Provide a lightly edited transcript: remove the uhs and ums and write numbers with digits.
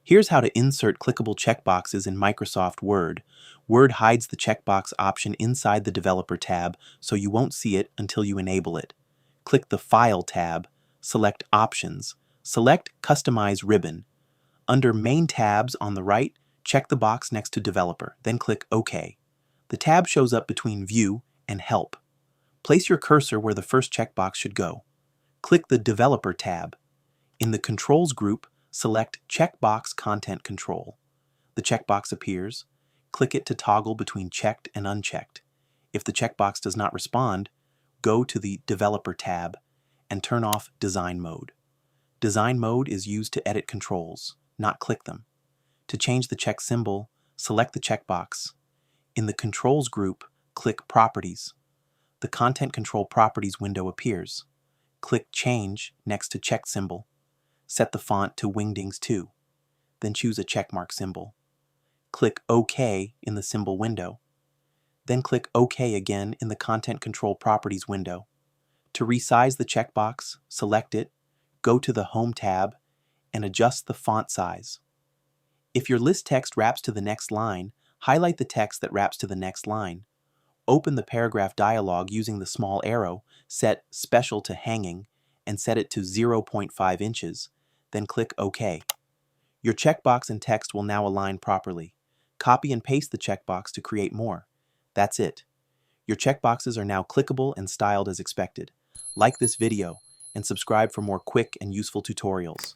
Here's how to insert clickable checkboxes in Microsoft Word. Word hides the checkbox option inside the Developer tab, so you won't see it until you enable it. Click the File tab, select Options, select Customize Ribbon. Under Main tabs on the right, check the box next to Developer, then click OK. The tab shows up between View and Help. Place your cursor where the first checkbox should go. Click the Developer tab. In the Controls group, select Checkbox Content Control. The checkbox appears. Click it to toggle between checked and unchecked. If the checkbox does not respond, go to the Developer tab and turn off Design Mode. Design Mode is used to edit controls, not click them. To change the check symbol, select the checkbox. In the Controls group, click Properties. The Content Control Properties window appears. Click Change next to check symbol. Set the font to Wingdings 2. Then choose a checkmark symbol. Click OK in the symbol window. Then click OK again in the Content Control Properties window. To resize the checkbox, select it, go to the Home tab, and adjust the font size. If your list text wraps to the next line, highlight the text that wraps to the next line. Open the paragraph dialog using the small arrow, set Special to Hanging, and set it to 0.5 inches. Then click OK. Your checkbox and text will now align properly. Copy and paste the checkbox to create more. That's it. Your checkboxes are now clickable and styled as expected. Like this video and subscribe for more quick and useful tutorials.